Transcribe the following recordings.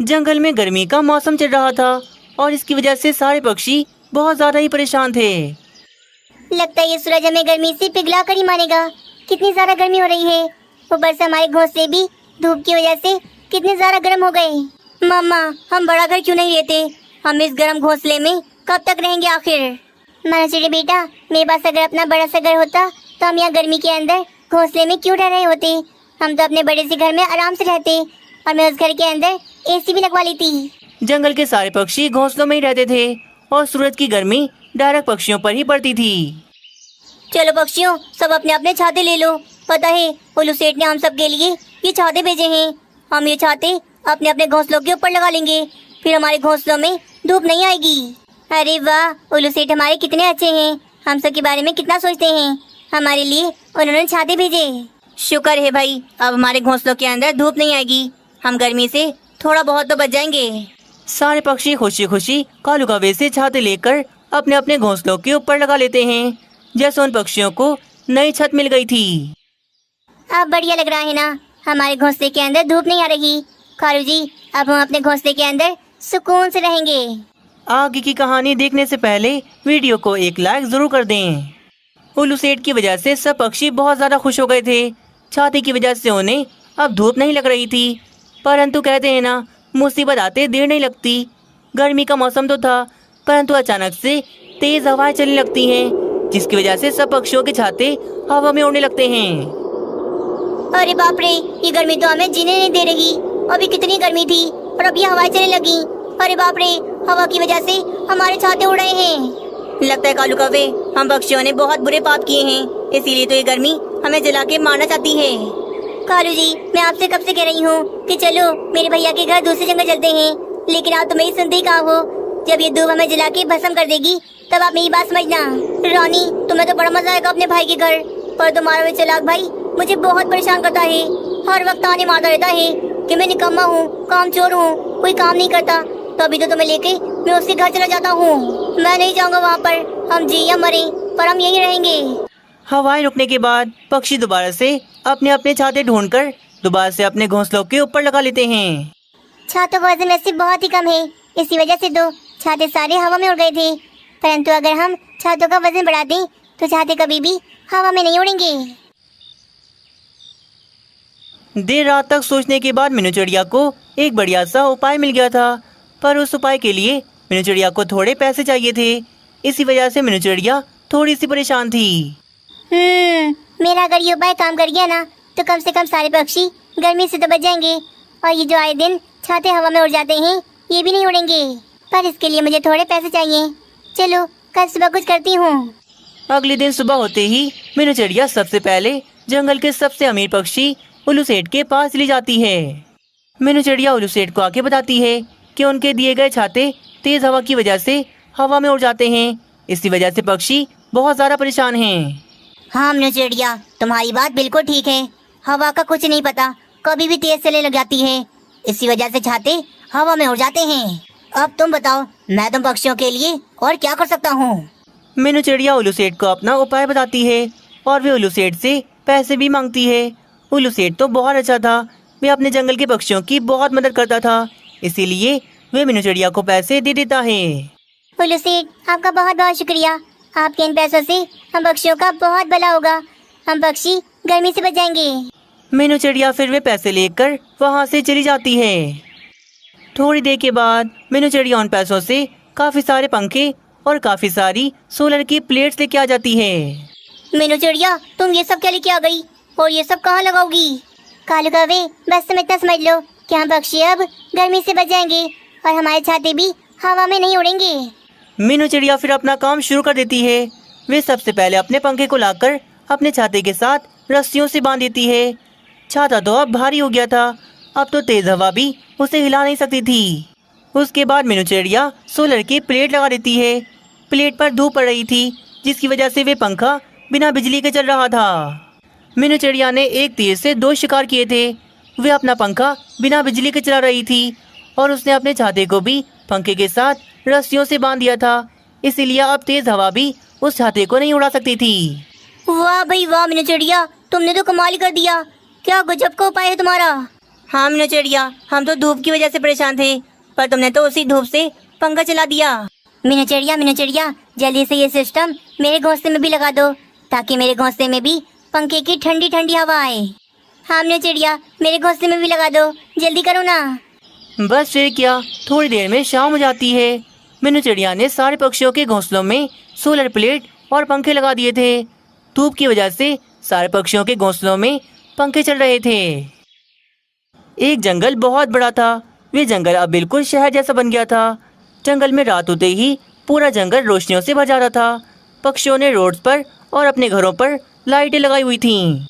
जंगल में गर्मी का मौसम चल रहा था और इसकी वजह से सारे पक्षी बहुत ज्यादा ही परेशान थे। लगता है ये सूरज हमें गर्मी से पिघला कर ही मारेगा। कितनी ज्यादा गर्मी हो रही है। ऊपर से हमारे घोंसले भी धूप की वजह से कितने ज्यादा गर्म हो गए। मम्मा, हम बड़ा घर क्यों नहीं लेते? हम इस गर्म घोंसले में कब तक रहेंगे आखिर? मनोचिड़ी बेटा, मेरे पास अगर अपना बड़ा सा घर होता तो हम यहाँ गर्मी के अंदर घोंसले में क्यों रह रहे होते। हम तो अपने बड़े से घर में आराम से रहते और मैं उस घर के अंदर एसी भी लगवा लेती। जंगल के सारे पक्षी घोंसलों में ही रहते थे और सूरज की गर्मी डायरेक्ट पक्षियों पर ही पड़ती थी। चलो पक्षियों, सब अपने अपने छाते ले लो। पता है उल्लू सेठ ने हम सब के लिए ये छाते भेजे हैं। हम ये छाते अपने अपने घोंसलों के ऊपर लगा लेंगे, फिर हमारे घोंसलों में धूप नहीं आएगी। अरे वाह, उल्लू सेठ हमारे कितने अच्छे हैं। हम सब के बारे में कितना सोचते हैं। हमारे लिए उन्होंने छाते भेजे। शुक्र है भाई, अब हमारे घोंसलों के अंदर धूप नहीं आएगी। हम गर्मी से थोड़ा बहुत तो बच जाएंगे। सारे पक्षी खुशी खुशी कालू कौवे से छाते लेकर अपने अपने घोंसलों के ऊपर लगा लेते हैं, जैसे उन पक्षियों को नई छत मिल गई थी। अब बढ़िया लग रहा है ना, हमारे घोंसले के अंदर धूप नहीं आ रही। कालू जी, अब हम अपने घोंसले के अंदर सुकून से रहेंगे। आगे की कहानी देखने से पहले वीडियो को एक लाइक जरूर कर दें। उल्लू सेठ की वजह से सब पक्षी बहुत ज्यादा खुश हो गए थे। छाते की वजह से उन्हें अब धूप नहीं लग रही थी, परंतु कहते हैं ना, मुसीबत आते देर नहीं लगती। गर्मी का मौसम तो था, परंतु अचानक से तेज हवाएं चलने लगती हैं, जिसकी वजह से सब पक्षियों के छाते हवा में उड़ने लगते हैं। अरे बाप रे, ये गर्मी तो हमें जीने नहीं दे रही। अभी कितनी गर्मी थी और अब ये हवाएं चलने लगी। अरे बाप रे, हवा की वजह से हमारे छाते उड़ रहे हैं। लगता है कालू कौवे, हम पक्षियों ने बहुत बुरे पाप किए हैं, इसीलिए तो ये गर्मी हमें जला के मारना चाहती है। कालू जी, मैं आपसे कब से कह रही हूँ कि चलो मेरे भैया के घर दूसरी जगह चलते हैं, लेकिन आप तो मेरी सुनते ही कहाँ हो। जब ये धूप हमें जला के भस्म कर देगी तब आप मेरी बात समझना। रानी, तुम्हें तो बड़ा मजा आएगा अपने भाई के घर, पर तुम्हारा वो चालाक भाई मुझे बहुत परेशान करता है। हर वक्त ताने मारता रहता है कि मैं निकम्मा हूँ, कामचोर हूँ, कोई काम नहीं करता। तो अभी तो तुम्हें लेके मैं उसके घर चला जाता हूँ। मैं नहीं जाऊँगा वहाँ पर, हम जी या मरे पर हम यहीं रहेंगे। हवाएं रुकने के बाद पक्षी दोबारा से अपने अपने छाते ढूंढकर दोबारा से अपने घोंसलों के ऊपर लगा लेते हैं। छातों का वजन वैसे बहुत ही कम है, इसी वजह से दो छाते सारे हवा में उड़ गए थे। परंतु अगर हम छातों का वजन बढ़ा दें तो छाते कभी भी हवा में नहीं उड़ेंगे। देर रात तक सोचने के बाद मीनू चिड़िया को एक बढ़िया सा उपाय मिल गया था, पर उस उपाय के लिए मीनू चिड़िया को थोड़े पैसे चाहिए थे। इसी वजह से मीनू चिड़िया थोड़ी सी परेशान थी। मेरा अगर ये उपाय काम कर गया ना तो कम से कम सारे पक्षी गर्मी से तो बच जाएंगे, और ये जो आए दिन छाते हवा में उड़ जाते हैं ये भी नहीं उड़ेंगे। पर इसके लिए मुझे थोड़े पैसे चाहिए। चलो कल सुबह कुछ करती हूँ। अगले दिन सुबह होते ही मीनू चिड़िया सबसे पहले जंगल के सबसे अमीर पक्षी उल्लू सेठ के पास चली जाती है। मीनू चिड़िया उल्लू सेठ को आके बताती है कि उनके दिए गए छाते तेज हवा की वजह से हवा में उड़ जाते हैं, इसी वजह से पक्षी बहुत ज्यादा परेशान हैं। हाँ मीनू चिड़िया, तुम्हारी बात बिल्कुल ठीक है। हवा का कुछ नहीं पता, कभी भी तेज चलने लग जाती है, इसी वजह से छाते हवा में उड़ जाते हैं। अब तुम बताओ, मैं तुम पक्षियों के लिए और क्या कर सकता हूँ? मीनू चिड़िया उल्लू सेठ को अपना उपाय बताती है और वे उल्लू सेठ से पैसे भी मांगती है। उल्लू सेठ तो बहुत अच्छा था, वे अपने जंगल के पक्षियों की बहुत मदद करता था, इसीलिए वे मीनू चिड़िया को पैसे दे देता है। उल्लू सेठ, आपका बहुत बहुत शुक्रिया। आपके इन पैसों से हम पक्षियों का बहुत भला होगा। हम पक्षी गर्मी से बच जाएंगे। मीनू चिड़िया फिर वे पैसे लेकर वहाँ से चली जाती है। थोड़ी देर के बाद मीनू चिड़िया उन पैसों से काफी सारे पंखे और काफी सारी सोलर की प्लेट्स लेके आ जाती है। मीनू चिड़िया, तुम ये सब क्या लेके आ गई और ये सब कहाँ लगाओगी? कालू कौवे, बस तुम इतना समझ लो कि हम पक्षी अब गर्मी से बच जाएंगे और हमारे छाते भी हवा में नहीं उड़ेंगे। मीनू चिड़िया फिर अपना काम शुरू कर देती है। वे सबसे पहले अपने पंखे को लाकर अपने छाते के साथ रस्सियों से बांध देती है। छाता तो अब भारी हो गया था, अब तो तेज हवा भी उसे हिला नहीं सकती थी। उसके बाद मीनू चिड़िया सोलर की प्लेट लगा देती है। प्लेट पर धूप पड़ रही थी, जिसकी वजह से वे पंखा बिना बिजली के चल रहा था। मीनू चिड़िया ने एक तीर से दो शिकार किए थे। वे अपना पंखा बिना बिजली के चला रही थी और उसने अपने छाते को भी पंखे के साथ रस्सियों से बांध दिया था, इसीलिए अब तेज हवा भी उस छाते को नहीं उड़ा सकती थी। वाह भाई वाह मीनू चिड़िया, तुमने तो कमाल कर दिया। क्या गजब का उपाय है तुम्हारा। हाँ मीनू चिड़िया, हम तो धूप की वजह से परेशान थे, पर तुमने तो उसी धूप से पंखा चला दिया। मीनू चिड़िया जल्दी से ये सिस्टम मेरे घोंसले में भी लगा दो, ताकि मेरे घोंसले में भी पंखे की ठंडी ठंडी हवा आए। हाँ मीनू चिड़िया, मेरे घोंसले में भी लगा दो, जल्दी करो ना। बस फिर क्या, थोड़ी देर में शाम हो जाती है। मीनू चिड़िया ने सारे पक्षियों के घोंसलों में सोलर प्लेट और पंखे लगा दिए थे। धूप की वजह से सारे पक्षियों के घोंसलों में पंखे चल रहे थे। एक जंगल बहुत बड़ा था। वे जंगल अब बिल्कुल शहर जैसा बन गया था। जंगल में रात होते ही पूरा जंगल रोशनियों से भर जाता था। पक्षियों ने रोड्स पर और अपने घरों पर लाइटें लगाई हुई थीं।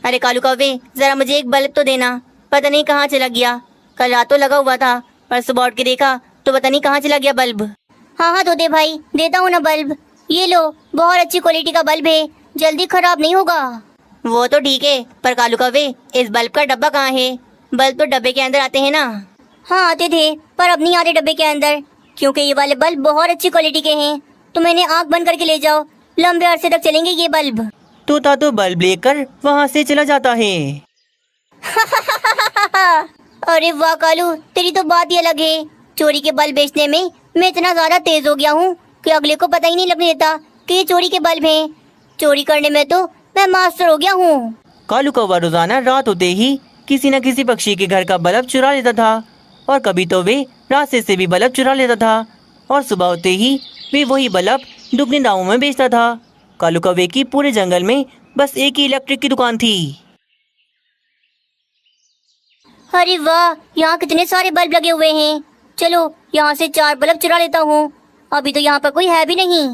अरे कालू कौवे, जरा मुझे एक बल्ब तो देना, पता नहीं कहाँ चला गया। कल रात तो लगा हुआ था, पर सुबह उठ के देखा तो पता नहीं कहाँ चला गया बल्ब। हाँ तोते भाई, देता हूँ ना बल्ब। ये लो, बहुत अच्छी क्वालिटी का बल्ब है, जल्दी खराब नहीं होगा। वो तो ठीक है, पर कालू कौवे इस बल्ब का डब्बा कहाँ है? बल्ब तो डब्बे के अंदर आते हैं ना। हाँ आते थे, पर अब नहीं आते डब्बे के अंदर, क्योंकि ये वाले बल्ब बहुत अच्छी क्वालिटी के हैं। तुम इन्हें आँख बंद करके ले जाओ, लंबे अरसे तक चलेंगे ये बल्ब। तोता तो बल्ब लेकर वहाँ से चला जाता है। अरे वाह कालू, तेरी तो बात ही अलग है। चोरी के बल्ब बेचने में मैं इतना ज्यादा तेज हो गया हूँ कि अगले को पता ही नहीं लगने देता कि ये चोरी के बल्ब हैं। चोरी करने में तो मैं मास्टर हो गया हूँ। कालू कौवा रोजाना रात होते ही किसी न किसी पक्षी के घर का बल्ब चुरा लेता था, और कभी तो वे रास्ते से भी बल्ब चुरा लेता था, और सुबह होते ही वे वही बल्ब दुगने दामों में बेचता था। कालू कौवे की पूरे जंगल में बस एक ही इलेक्ट्रिक की दुकान थी। अरे वाह, यहाँ कितने सारे बल्ब लगे हुए हैं। चलो यहाँ से 4 बल्ब चुरा लेता हूँ। अभी तो यहाँ पर कोई है भी नहीं।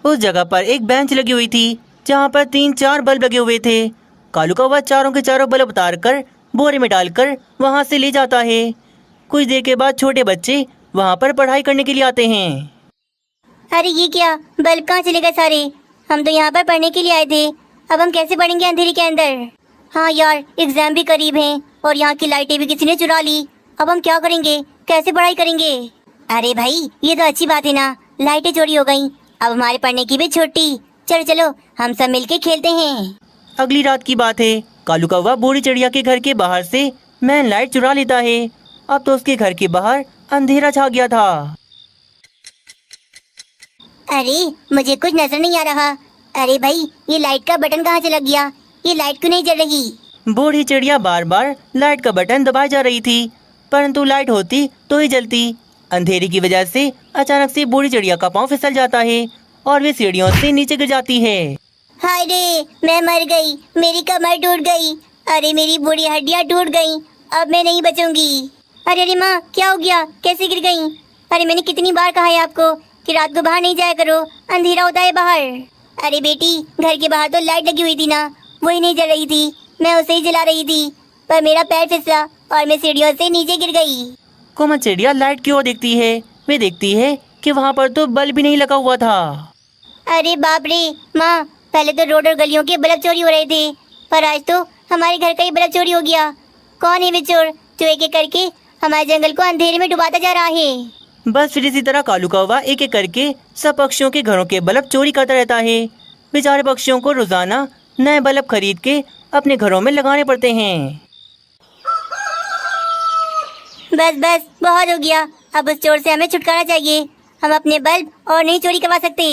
उस जगह पर एक बेंच लगी हुई थी जहाँ पर 3-4 बल्ब लगे हुए थे। कालू कौवा चारों के चारों बल्ब उतार कर बोरे में डालकर वहाँ से ले जाता है। कुछ देर के बाद छोटे बच्चे वहाँ पर पढ़ाई करने के लिए आते हैं। अरे ये क्या, बल्ब कहाँ चले गए सारे? हम तो यहाँ पर पढ़ने के लिए आए थे, अब हम कैसे पढ़ेंगे अंधेरे के अंदर? हाँ यार, एग्जाम भी करीब हैं और यहाँ की लाइटें भी किसी ने चुरा ली। अब हम क्या करेंगे, कैसे पढ़ाई करेंगे? अरे भाई, ये तो अच्छी बात है ना, लाइटें चोरी हो गई, अब हमारे पढ़ने की भी छुट्टी। चलो चलो, हम सब मिलके खेलते हैं। अगली रात की बात है। कालू कौवा बूढ़ी चिड़िया के घर के बाहर से मैन लाइट चुरा लेता है। अब तो उसके घर के बाहर अंधेरा छा गया था। अरे मुझे कुछ नजर नहीं आ रहा। अरे भाई, ये लाइट का बटन कहाँ चला गया? ये लाइट क्यों नहीं जल रही? बूढ़ी चिड़िया बार बार लाइट का बटन दबाई जा रही थी, परंतु लाइट होती तो ही जलती। अंधेरे की वजह से अचानक से बूढ़ी चिड़िया का पाँव फिसल जाता है और वे सीढ़ियों से नीचे गिर जाती है। हाय रे, मैं मर गई, मेरी कमर टूट गई। अरे मेरी बूढ़ी हड्डियाँ टूट गई, अब मैं नहीं बचूंगी। अरे माँ, क्या हो गया, कैसे गिर गई? अरे मैंने कितनी बार कहा है आपको कि रात को बाहर नहीं जाया करो, अंधेरा होता है बाहर। अरे बेटी, घर के बाहर तो लाइट लगी हुई थी ना, वही नहीं जल रही थी, मैं उसे ही जला रही थी, पर मेरा पैर फिसला और मैं सीढ़ियों से नीचे गिर गई। कोमल चिड़िया लाइट की ओर देखती है। वे देखती है कि वहाँ पर तो बल्ब भी नहीं लगा हुआ था। अरे बाप रे माँ, पहले तो रोड और गलियों के बल्ब चोरी हो रहे थे, पर आज तो हमारे घर का ही बल्ब चोरी हो गया। कौन है वे चोर जो एक एक करके हमारे जंगल को अंधेरे में डुबाता जा रहा है? बस फिर इसी तरह कालू कौवा एक एक करके सब पक्षियों के घरों के बल्ब चोरी करता रहता है। बेचारे पक्षियों को रोजाना नए बल्ब खरीद के अपने घरों में लगाने पड़ते हैं। बस बस, बहुत हो गया, अब उस चोर से हमें छुटकारा चाहिए। हम अपने बल्ब और नहीं चोरी करवा सकते।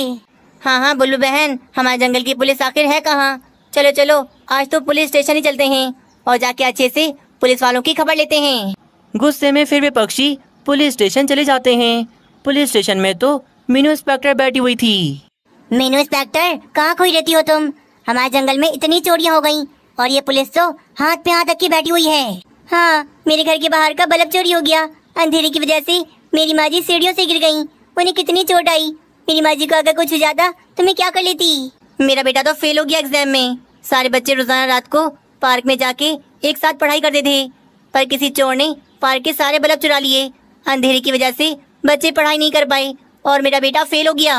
हाँ हाँ बुल्लू बहन, हमारे जंगल की पुलिस आखिर है कहाँ? चलो चलो, आज तो पुलिस स्टेशन ही चलते हैं और जाके अच्छे से पुलिस वालों की खबर लेते हैं। गुस्से में फिर वे पक्षी पुलिस स्टेशन चले जाते हैं। पुलिस स्टेशन में तो मीनू इंस्पेक्टर बैठी हुई थी। मीनू इंस्पेक्टर, कहाँ खोई रहती हो तुम? हमारे जंगल में इतनी चोरियां हो गई और ये पुलिस तो हाथ पे हाथ रख के बैठी हुई है। हाँ, मेरे घर के बाहर का बल्ब चोरी हो गया। अंधेरे की वजह से मेरी माँ जी सीढ़ियों से गिर गयी, उन्हें कितनी चोट आई। मेरी माँ जी को अगर कुछ हो जाता तो मैं क्या कर लेती? मेरा बेटा तो फेल हो गया एग्जाम में। सारे बच्चे रोजाना रात को पार्क में जाके एक साथ पढ़ाई करते थे, पर किसी चोर ने पार्क के सारे बल्ब चुरा लिए। अंधेरे की वजह से बच्चे पढ़ाई नहीं कर पाए और मेरा बेटा फेल हो गया।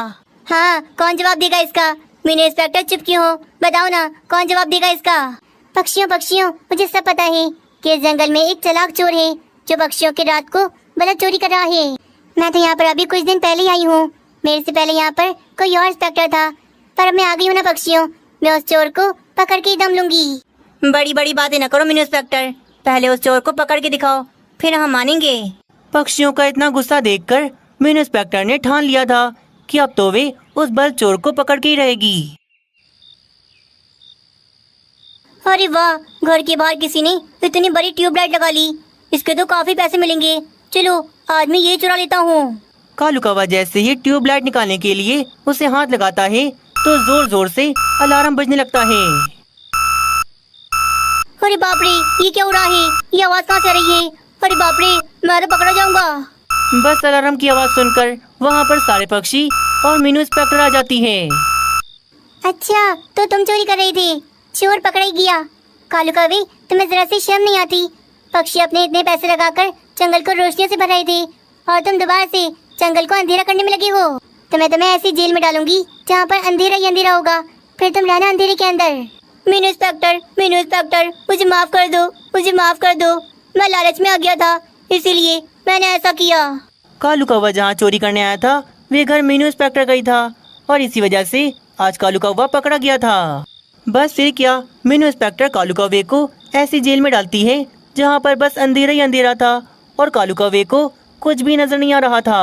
हाँ, कौन जवाब देगा इसका? मीनू इंस्पेक्टर चुप क्यों हो? बताओ ना, कौन जवाब देगा इसका? पक्षियों पक्षियों, मुझे सब पता है कि इस जंगल में एक चालाक चोर है जो पक्षियों के रात को बल्ब चोरी कर रहा है। मैं तो यहाँ पर अभी कुछ दिन पहले ही आई हूँ। मेरे से पहले यहाँ पर कोई और इंस्पेक्टर था, पर अब मैं आ गई हूँ ना पक्षियों, मैं उस चोर को पकड़ के ही दम लूंगी। बड़ी बड़ी बातें न करो मीनू इंस्पेक्टर, पहले उस चोर को पकड़ के दिखाओ, फिर हम मानेंगे। पक्षियों का इतना गुस्सा देखकर मीनू इंस्पेक्टर ने ठान लिया था कि अब तो वे उस बल्ब चोर को पकड़ के ही रहेगी। अरे वाह, घर के बाहर किसी ने इतनी बड़ी ट्यूबलाइट लगा ली। इसके तो काफी पैसे मिलेंगे। चलो आज मैं ये चुरा लेता हूँ। कालू कौवा जैसे ही ट्यूबलाइट निकालने के लिए उसे हाथ लगाता है तो जोर जोर से अलार्म बजने लगता है। अरे बाप रे, ये क्या हो रहा है? ये आवाज कहाँ से आ रही है? अरे बाप रे, मैं तो पकड़ा जाऊंगा। बस अलार्म की आवाज सुनकर वहाँ पर सारे पक्षी और मीनू इंस्पेक्टर आ जाती है। अच्छा, तो तुम चोरी कर रहे थे, चोर पकड़ा ही गया। कालू कौवे, तुम्हें जरा सी शर्म नहीं आती? पक्षी अपने इतने पैसे लगाकर जंगल को रोशनियों से भर रहे थे और तुम दोबारा से जंगल को अंधेरा करने में लगे हो। तो मैं तुम्हें ऐसी जेल में डालूंगी जहाँ पर अंधेरा ही अंधेरा होगा, फिर तुम रहना अंधेरे के अंदर। मीनू इंस्पेक्टर, मुझे माफ कर दो, मुझे माफ कर दो। मैं लालच में आ गया था, इसीलिए मैंने ऐसा किया। कालू कौवा जहाँ चोरी करने आया था वे घर मीनू इंस्पेक्टर का ही था और इसी वजह से आज कालू कौवा पकड़ा गया था। बस फिर क्या, मीनू इंस्पेक्टर कालू कौवे को ऐसी जेल में डालती है जहाँ पर बस अंधेरा ही अंधेरा था और कालू कौवे को कुछ भी नजर नहीं आ रहा था।